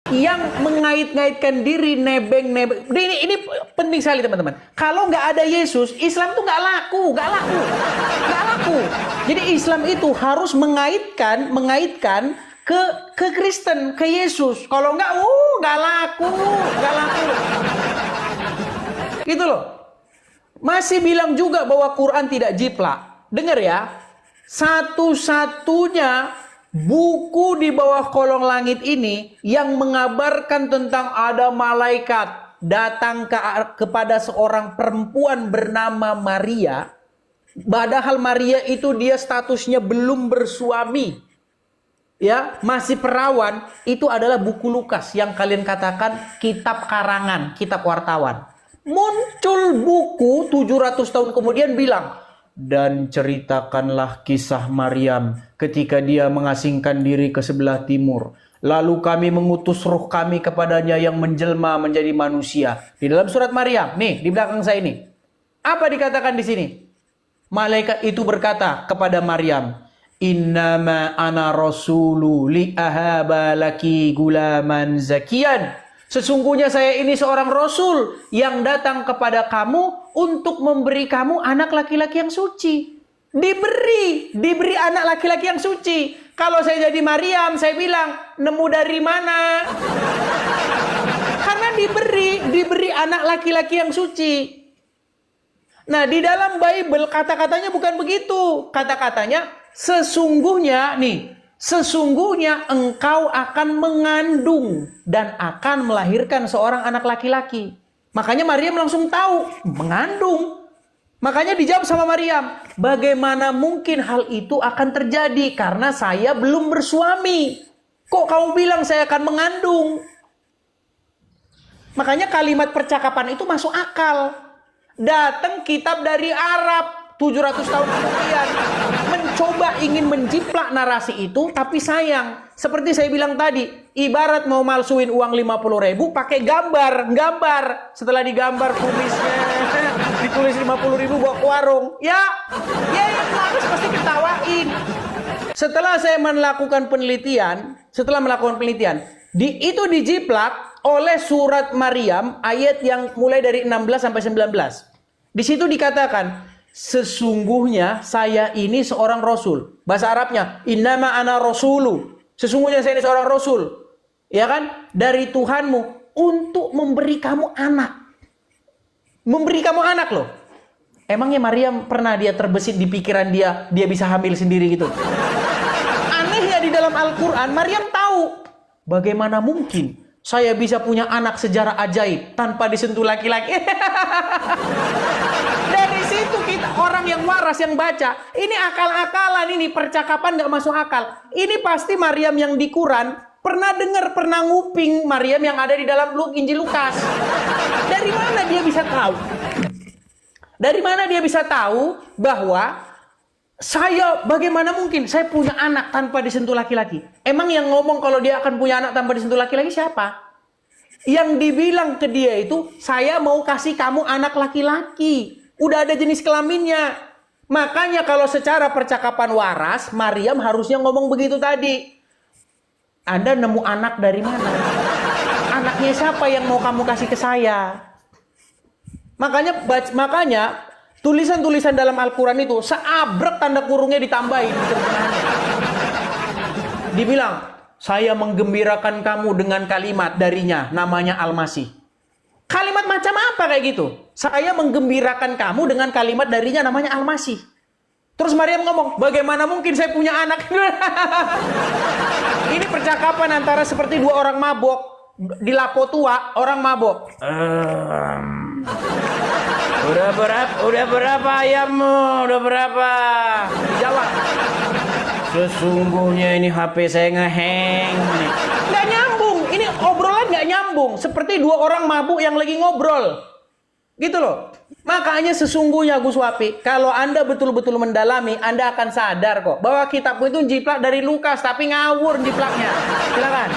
yang mengait-ngaitkan diri, nebeng-nebeng. Ini penting sekali teman-teman. Kalau nggak ada Yesus, Islam tuh nggak laku. Jadi Islam itu harus mengaitkan ke Kristen, ke Yesus. Kalau nggak laku. Gitu loh. Masih bilang juga bahwa Quran tidak jiplak. Dengar ya, satu-satunya buku di bawah kolong langit ini yang mengabarkan tentang ada malaikat datang kepada seorang perempuan bernama Maria. Padahal Maria itu dia statusnya belum bersuami. Ya, masih perawan. Itu adalah buku Lukas yang kalian katakan kitab karangan, kitab wartawan. Muncul buku 700 tahun kemudian bilang, dan ceritakanlah kisah Maryam ketika dia mengasingkan diri ke sebelah timur. Lalu kami mengutus roh kami kepadanya yang menjelma menjadi manusia. Di dalam surat Maryam, nih di belakang saya ini. Apa dikatakan di sini? Malaikat itu berkata kepada Maryam, Innama ana rasulu li ahaba laki gulaman zakian. Sesungguhnya saya ini seorang rasul yang datang kepada kamu untuk memberi kamu anak laki-laki yang suci. Diberi anak laki-laki yang suci. Kalau saya jadi Maryam, saya bilang, nemu dari mana? Karena diberi anak laki-laki yang suci. Nah, di dalam Bible kata-katanya bukan begitu. Kata-katanya sesungguhnya engkau akan mengandung dan akan melahirkan seorang anak laki-laki. Makanya Maryam langsung tahu, mengandung. Makanya dijawab sama Maryam, bagaimana mungkin hal itu akan terjadi karena saya belum bersuami. Kok kamu bilang saya akan mengandung? Makanya kalimat percakapan itu masuk akal. Datang kitab dari Arab 700 tahun kemudian mencoba ingin menjiplak narasi itu, tapi sayang, seperti saya bilang tadi, ibarat mau malsuin uang 50.000 pakai gambar. Setelah digambar kumisnya ditulis 50.000 bawa ke warung. Ya yang harus pasti ketawain. Setelah saya melakukan penelitian, itu dijiplak oleh surat Maryam ayat yang mulai dari 16 sampai 19. Di situ dikatakan, sesungguhnya saya ini seorang rasul. Bahasa Arabnya, innama ana rasulu. Sesungguhnya saya ini seorang rasul. Ya kan? Dari Tuhanmu untuk memberi kamu anak. Memberi kamu anak loh. Emangnya Maryam pernah dia terbesit di pikiran dia bisa hamil sendiri gitu? Anehnya di dalam Al-Quran, Maryam tahu. Bagaimana mungkin saya bisa punya anak sejarah ajaib tanpa disentuh laki-laki? Dari situ kita orang yang waras yang baca, ini akal-akalan, ini percakapan nggak masuk akal. Ini pasti Maryam yang di Quran pernah dengar, pernah nguping Maryam yang ada di dalam Injil Lukas. Dari mana dia bisa tahu? Dari mana dia bisa tahu bahwa bagaimana mungkin saya punya anak tanpa disentuh laki-laki? Emang yang ngomong kalau dia akan punya anak tanpa disentuh laki-laki siapa? Yang dibilang ke dia itu, saya mau kasih kamu anak laki-laki. Udah ada jenis kelaminnya. Makanya kalau secara percakapan waras, Maryam harusnya ngomong begitu tadi. Anda nemu anak dari mana? Anaknya siapa yang mau kamu kasih ke saya? Makanya tulisan-tulisan dalam Al-Quran itu seabrek tanda kurungnya ditambahin. Dibilang, saya menggembirakan kamu dengan kalimat darinya, namanya Al-Masih. Kalimat macam apa kayak gitu? Saya menggembirakan kamu dengan kalimat darinya, namanya Al-Masih. Terus Maryam ngomong, bagaimana mungkin saya punya anak? Ini percakapan antara seperti dua orang mabok. Di Lapo Tua, orang mabok. Udah berapa ayammu? Udah berapa? Jawab. Sesungguhnya ini HP saya ngeheng. Nggak nyambung. Ini obrolan nggak nyambung. Seperti dua orang mabuk yang lagi ngobrol. Gitu loh. Makanya sesungguhnya Gus Wapi, kalau Anda betul-betul mendalami, Anda akan sadar kok bahwa kitabku itu jiplak dari Lukas, tapi ngawur jiplaknya. Silakan.